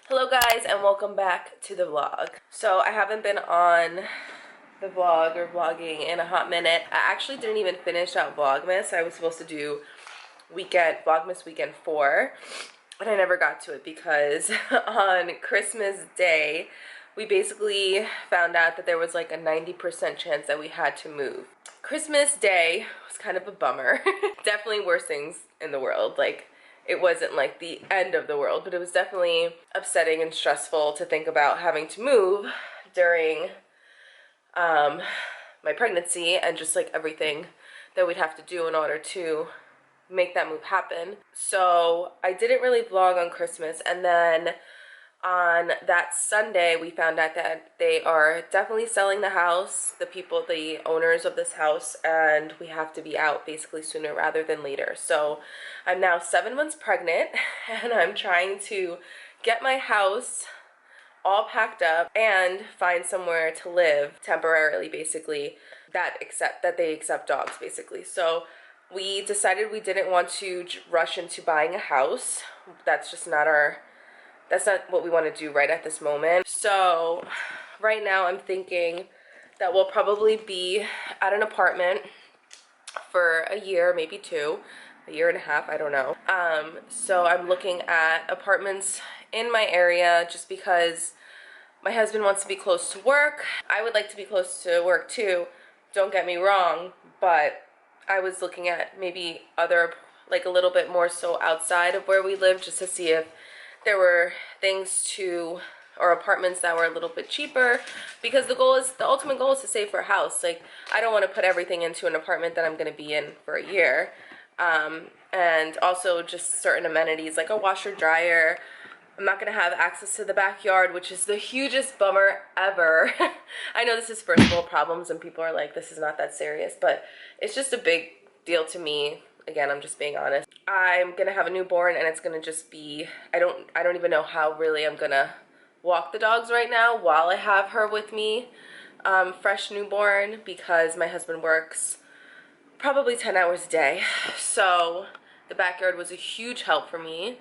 Hello guys, and welcome back to the vlog. So I haven't been on the vlog or vlogging in a hot minute. I actually didn't even finish out Vlogmas. I was supposed to do Vlogmas weekend 4, and I never got to it because on Christmas Day we basically found out that there was like a 90% chance that we had to move. Christmas Day was kind of a bummer. Definitely worse things in the world. Like, it wasn't like the end of the world, but it was definitely upsetting and stressful to think about having to move during my pregnancy and just like everything that we'd have to do in order to make that move happen. So I didn't really vlog on Christmas, and then on that Sunday we found out that they are definitely selling the house, the owners of this house, and we have to be out basically sooner rather than later. So I'm now 7 months pregnant and I'm trying to get my house all packed up and find somewhere to live temporarily, basically, that they accept dogs, basically. So we decided we didn't want to rush into buying a house. That's not what we want to do right at this moment. So right now I'm thinking that we'll probably be at an apartment for a year, maybe 2, a year and a half, I don't know. So I'm looking at apartments in my area just because my husband wants to be close to work. I would like to be close to work too, don't get me wrong, but I was looking at maybe other, like a little bit more so outside of where we live, just to see if there were or apartments that were a little bit cheaper, because the ultimate goal is to save for a house. Like, I don't want to put everything into an apartment that I'm going to be in for a year. And also just certain amenities like a washer dryer. I'm not going to have access to the backyard, which is the hugest bummer ever. I know this is first world problems and people are like, this is not that serious, but it's just a big deal to me. Again, I'm just being honest. I'm gonna have a newborn, and it's gonna just be, I don't even know how really I'm gonna walk the dogs right now while I have her with me, fresh newborn, because my husband works probably 10 hours a day. So the backyard was a huge help for me,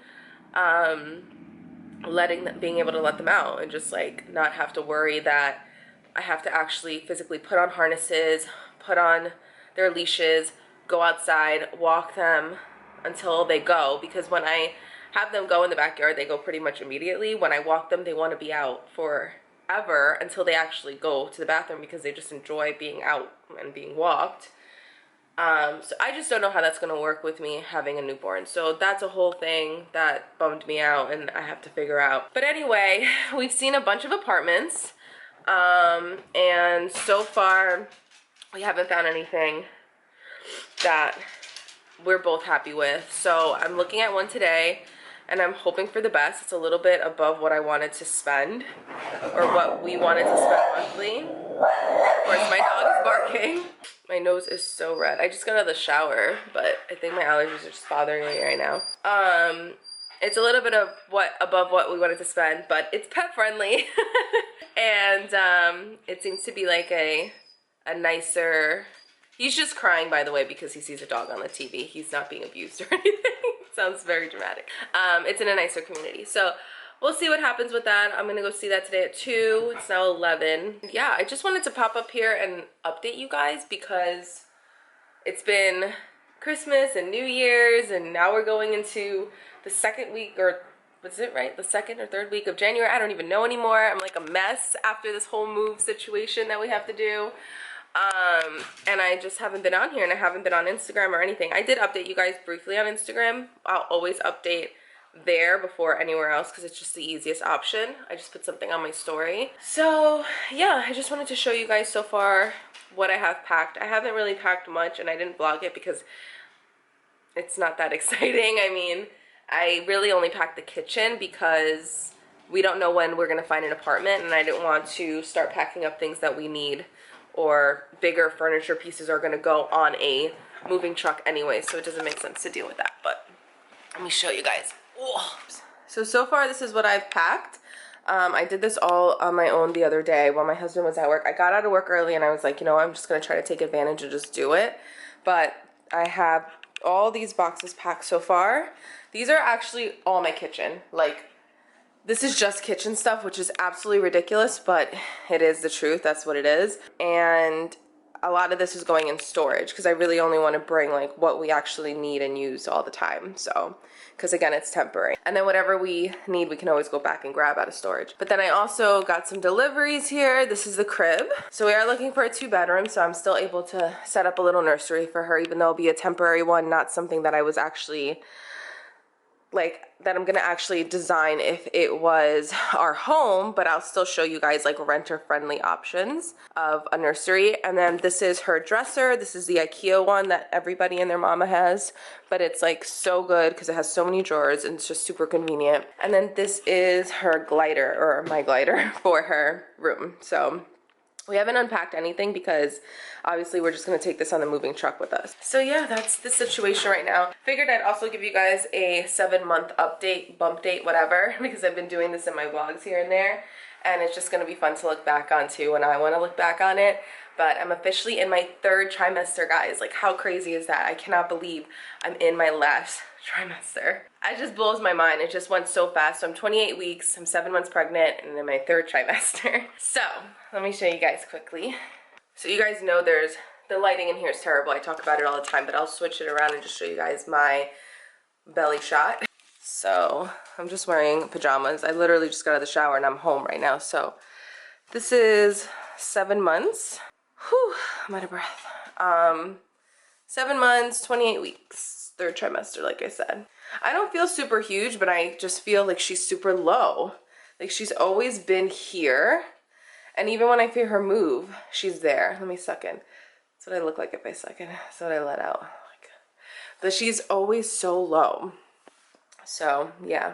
being able to let them out and just like not have to worry that I have to actually physically put on harnesses, put on their leashes, go outside, walk them until they go, because when I have them go in the backyard, they go pretty much immediately. When I walk them, they want to be out forever until they actually go to the bathroom, because they just enjoy being out and being walked. So I just don't know how that's going to work with me having a newborn. So that's a whole thing that bummed me out and I have to figure out. But anyway, we've seen a bunch of apartments, and so far we haven't found anything that we're both happy with. So I'm looking at one today and I'm hoping for the best. It's a little bit above what I wanted to spend, or what we wanted to spend monthly. Of course, my dog is barking. My nose is so red. I just got out of the shower, but I think my allergies are just bothering me right now. It's a little bit of above what we wanted to spend, but it's pet friendly. And it seems to be like a nicer. He's just crying, by the way, because he sees a dog on the TV. He's not being abused or anything. Sounds very dramatic. It's in a nicer community. So we'll see what happens with that. I'm going to go see that today at 2. It's now 11. Yeah, I just wanted to pop up here and update you guys, because it's been Christmas and New Year's, and now we're going into the second week, or was it right? The second or third week of January. I don't even know anymore. I'm like a mess after this whole move situation that we have to do. And I just haven't been on here, and I haven't been on Instagram or anything. I did update you guys briefly on Instagram. I'll always update there before anywhere else, because it's just the easiest option. I just put something on my story. So yeah, I just wanted to show you guys so far what I have packed. I haven't really packed much, and I didn't vlog it because it's not that exciting. I mean, I really only packed the kitchen because we don't know when we're gonna find an apartment, and I didn't want to start packing up things that we need, or bigger furniture pieces are gonna go on a moving truck anyway, so it doesn't make sense to deal with that. But let me show you guys. Oh. So far this is what I've packed. I did this all on my own the other day while my husband was at work. I got out of work early and I was like, you know, I'm just gonna try to take advantage and just do it. But I have all these boxes packed so far. These are actually all my kitchen. Like, This is just kitchen stuff, which is absolutely ridiculous, but it is the truth. That's what it is. And a lot of this is going in storage because I really only want to bring like what we actually need and use all the time. So, because again, it's temporary. And then whatever we need, we can always go back and grab out of storage. But then I also got some deliveries here. This is the crib. So we are looking for a 2-bedroom. So I'm still able to set up a little nursery for her, even though it'll be a temporary one, not something that I was actually like that I'm gonna actually design if it was our home, but I'll still show you guys like renter friendly options of a nursery. And then this is her dresser. This is the IKEA one that everybody and their mama has, but it's like so good because it has so many drawers and it's just super convenient. And then this is her glider, or my glider, for her room. So we haven't unpacked anything because obviously we're just gonna take this on the moving truck with us. So yeah, that's the situation right now. Figured I'd also give you guys a 7-month update, bump date, whatever, because I've been doing this in my vlogs here and there, and it's just gonna be fun to look back on too when I wanna look back on it. But I'm officially in my 3rd trimester, guys. Like, how crazy is that? I cannot believe I'm in my last trimester. It just blows my mind. It just went so fast. So I'm 28 weeks, I'm 7 months pregnant, and in my 3rd trimester. So let me show you guys quickly. So you guys know the lighting in here is terrible. I talk about it all the time, but I'll switch it around and just show you guys my belly shot. So I'm just wearing pajamas. I literally just got out of the shower and I'm home right now. So this is 7 months. Whew, I'm out of breath. 7 months, 28 weeks, 3rd trimester, like I said. I don't feel super huge, but I just feel like she's super low. Like, she's always been here. And even when I feel her move, she's there. Let me suck in. That's what I look like if I suck in. That's what I let out. But she's always so low. So, yeah.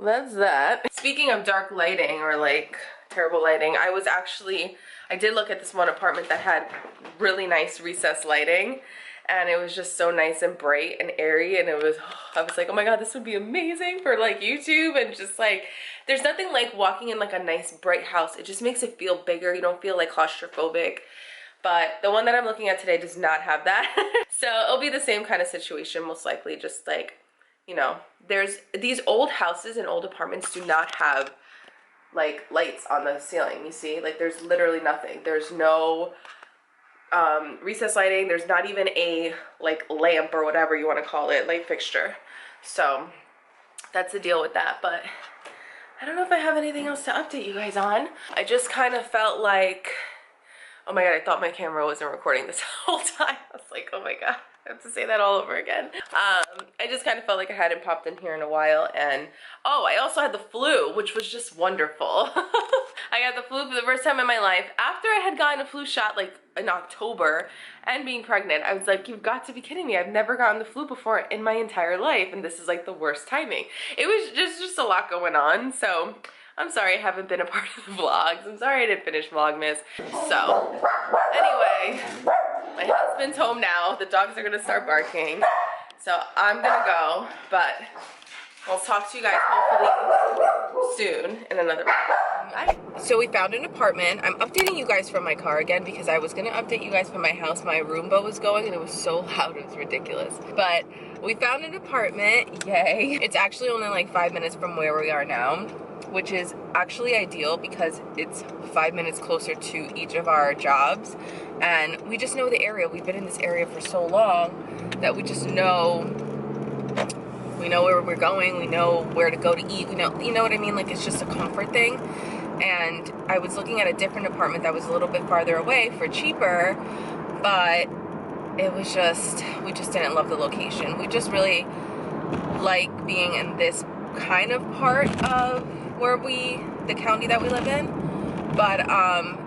That's that. Speaking of dark lighting, or like terrible lighting, I did look at this one apartment that had really nice recessed lighting, and it was just so nice and bright and airy, and I was like, oh my god, this would be amazing for like YouTube. And just like, there's nothing like walking in like a nice bright house. It just makes it feel bigger. You don't feel like claustrophobic. But the one that I'm looking at today does not have that. So it'll be the same kind of situation, most likely. Just like, you know, there's these old houses and old apartments do not have like lights on the ceiling. You see, like, there's literally nothing. There's no recessed lighting. There's not even a like lamp or whatever you want to call it, light fixture. So that's the deal with that. But I don't know if I have anything else to update you guys on. I just kind of felt like, oh my god, I thought my camera wasn't recording this whole time. I was like, oh my god, I have to say that all over again. I just kind of felt like I hadn't popped in here in a while. And oh, I also had the flu, which was just wonderful. I got the flu for the first time in my life after I had gotten a flu shot like in October and being pregnant. I was like, you've got to be kidding me. I've never gotten the flu before in my entire life, and this is like the worst timing. It was just a lot going on. So I'm sorry I haven't been a part of the vlogs. I'm sorry I didn't finish Vlogmas. So anyway, my husband's home now. The dogs are gonna start barking. So I'm gonna go, but I'll talk to you guys hopefully soon in another vlog. So we found an apartment. I'm updating you guys from my car again because I was gonna update you guys from my house. My Roomba was going and it was so loud, it was ridiculous. But we found an apartment, yay. It's actually only like 5 minutes from where we are now, which is actually ideal because it's 5 minutes closer to each of our jobs. And we just know the area. We've been in this area for so long that we just know, we know where we're going, we know where to go to eat, you know what I mean? Like, it's just a comfort thing. And I was looking at a different apartment that was a little bit farther away for cheaper, but it was just, we just didn't love the location. We just really like being in this kind of part of the county that we live in, but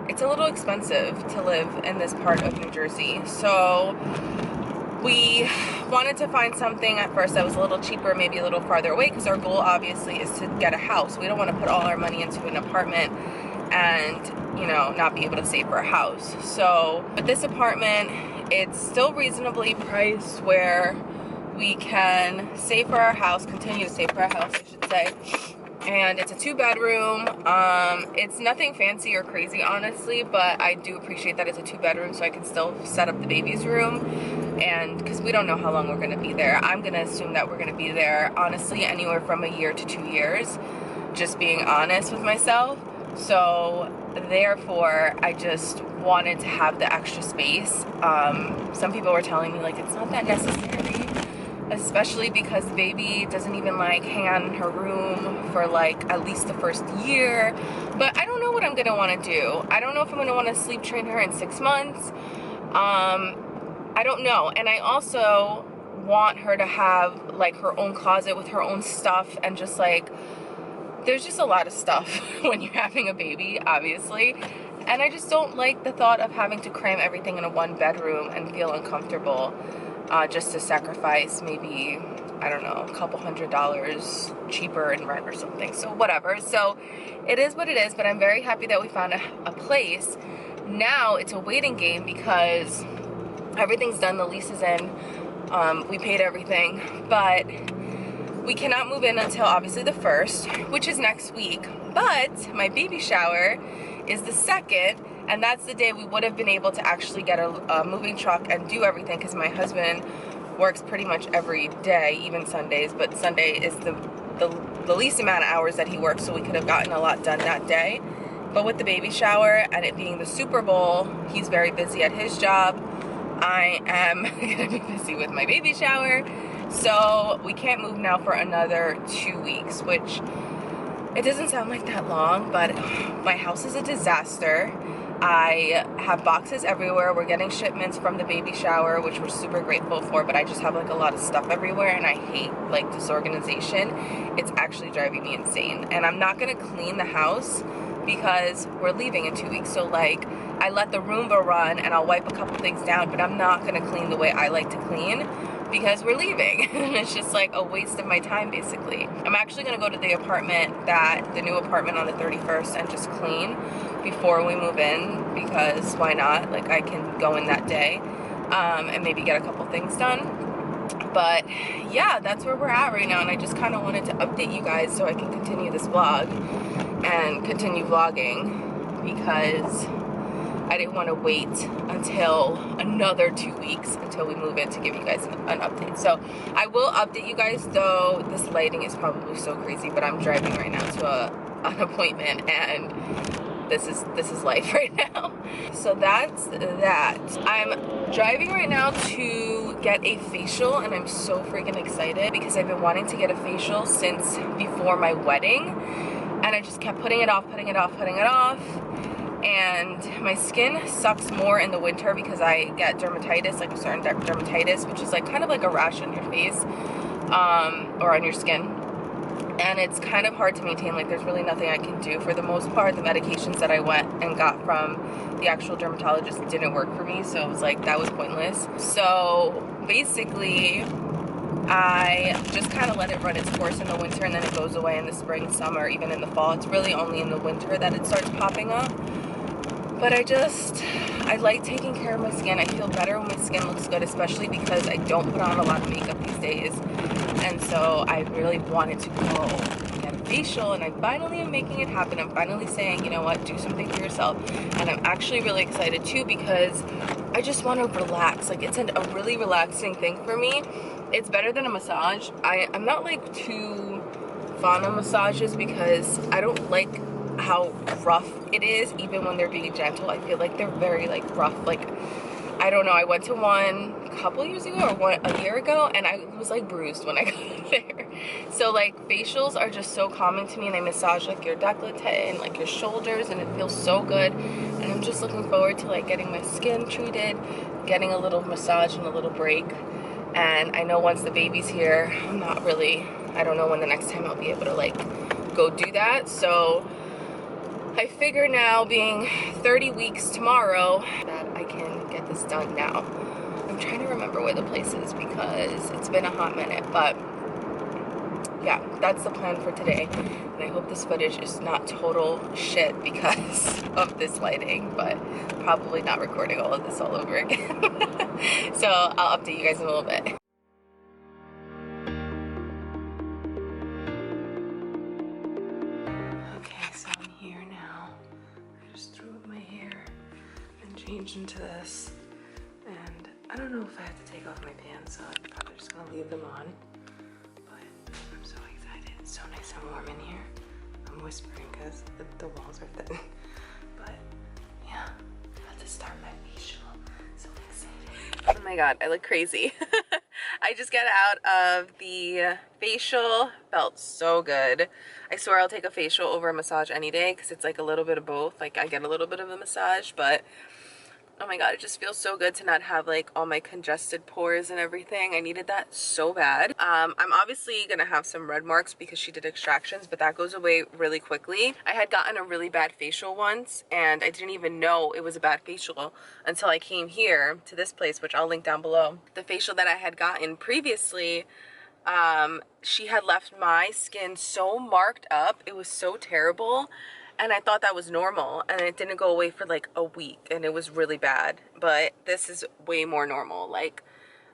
it's a little expensive to live in this part of New Jersey. So we wanted to find something at first that was a little cheaper, maybe a little farther away, because our goal obviously is to get a house. We don't want to put all our money into an apartment and, you know, not be able to save for a house. So with this apartment, it's still reasonably priced where we can save for our house, continue to save for our house, I should say. And it's a 2-bedroom. It's nothing fancy or crazy, honestly, but I do appreciate that it's a 2-bedroom so I can still set up the baby's room. And because we don't know how long we're going to be there. I'm going to assume that we're going to be there, honestly, anywhere from a year to 2 years. just being honest with myself. So therefore I just wanted to have the extra space. Some people were telling me like it's not that necessary, especially because the baby doesn't even like hang out in her room for like at least the first year. But I don't know what I'm gonna want to do. I don't know if I'm gonna want to sleep train her in 6 months. I don't know. And I also want her to have like her own closet with her own stuff, and just like there's just a lot of stuff when you're having a baby, obviously. And I just don't like the thought of having to cram everything in a 1 bedroom and feel uncomfortable, just to sacrifice maybe, I don't know, a couple $100 cheaper in rent or something. So whatever. So it is what it is, but I'm very happy that we found a place. Now it's a waiting game because everything's done, the lease is in, we paid everything, but we cannot move in until obviously the 1st, which is next week. But my baby shower is the 2nd, and that's the day we would have been able to actually get a moving truck and do everything, because my husband works pretty much every day, even Sundays, but Sunday is the least amount of hours that he works, so we could have gotten a lot done that day. But with the baby shower and it being the Super Bowl, he's very busy at his job. I am gonna be busy with my baby shower. So we can't move now for another 2 weeks, which it doesn't sound like that long, but my house is a disaster. I have boxes everywhere. We're getting shipments from the baby shower, which we're super grateful for, but I just have like a lot of stuff everywhere, and I hate like disorganization. It's actually driving me insane. And I'm not gonna clean the house because we're leaving in 2 weeks. So like I let the Roomba run and I'll wipe a couple things down, but I'm not gonna clean the way I like to clean because we're leaving. It's just like a waste of my time basically. I'm actually gonna go to the new apartment on the 31st and just clean before we move in, because why not? Like I can go in that day and maybe get a couple things done. But yeah, that's where we're at right now, and I just kind of wanted to update you guys so I can continue this vlog and continue vlogging, because I didn't want to wait until another 2 weeks until we move in to give you guys an update. So I will update you guys, though this lighting is probably so crazy, but I'm driving right now to an appointment, and this is life right now. So that's that. I'm driving right now to get a facial, and I'm so freaking excited because I've been wanting to get a facial since before my wedding, and I just kept putting it off, and my skin sucks more in the winter because I get dermatitis, like a certain dermatitis, which is like kind of like a rash on your face or on your skin. And it's kind of hard to maintain. Like there's really nothing I can do. For the most part, the medications that I went and got from the actual dermatologist didn't work for me, so it was like that was pointless. So basically I just kind of let it run its course in the winter, and then it goes away in the spring, summer, even in the fall. It's really only in the winter that it starts popping up. But I like taking care of my skin. I feel better when my skin looks good, especially because I don't put on a lot of makeup these days. And so I really wanted to go get a facial, and I finally am making it happen. I'm finally saying, you know what, do something for yourself. And I'm actually really excited too, because I just want to relax. Like it's a really relaxing thing for me. It's better than a massage. I'm not like too fond of massages because I don't like how rough it is. Even when they're being gentle, I feel like they're very like rough. Like I don't know, I went to one a couple years ago or a year ago, and I was like bruised when I got there. So like facials are just so calming to me, and they massage like your décolleté and like your shoulders, and it feels so good. And I'm just looking forward to like getting my skin treated, getting a little massage and a little break. And I know once the baby's here, I don't know when the next time I'll be able to like go do that. So I figure now, being 30 weeks tomorrow, that I can get this done now. I'm trying to remember where the place is because it's been a hot minute, but yeah, that's the plan for today. And I hope this footage is not total shit because of this lighting, but probably not recording all of this all over again. So I'll update you guys in a little bit. Change into this, and I don't know if I have to take off my pants, so I'm probably just gonna leave them on, but I'm so excited. It's so nice and warm in here. I I'm whispering because the walls are thin. But yeah, about to start my facial. So excited. Oh my god, I look crazy. I just got out of the facial. Felt so good. I swear I'll take a facial over a massage any day because it's like a little bit of both. Like I get a little bit of a massage, but oh my god, it just feels so good to not have like all my congested pores and everything. I needed that so bad. I'm obviously gonna have some red marks because she did extractions, but that goes away really quickly. I had gotten a really bad facial once and I didn't even know it was a bad facial until I came here to this place, which I'll link down below. The facial that I had gotten previously, she had left my skin so marked up. It was so terrible. And I thought that was normal, and it didn't go away for like a week, and it was really bad. But this is way more normal, like,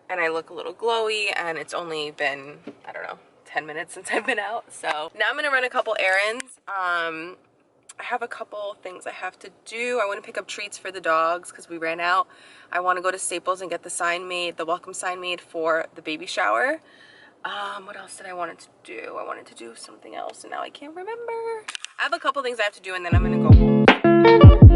and I look a little glowy, and it's only been, I don't know, 10 minutes since I've been out. So now I'm gonna run a couple errands. I have a couple things I have to do. I want to pick up treats for the dogs because we ran out. I want to go to Staples and get the sign made, the welcome sign made for the baby shower. What else did I wanted to do? I wanted to do something else and now I can't remember. I have a couple things I have to do and then I'm gonna go home.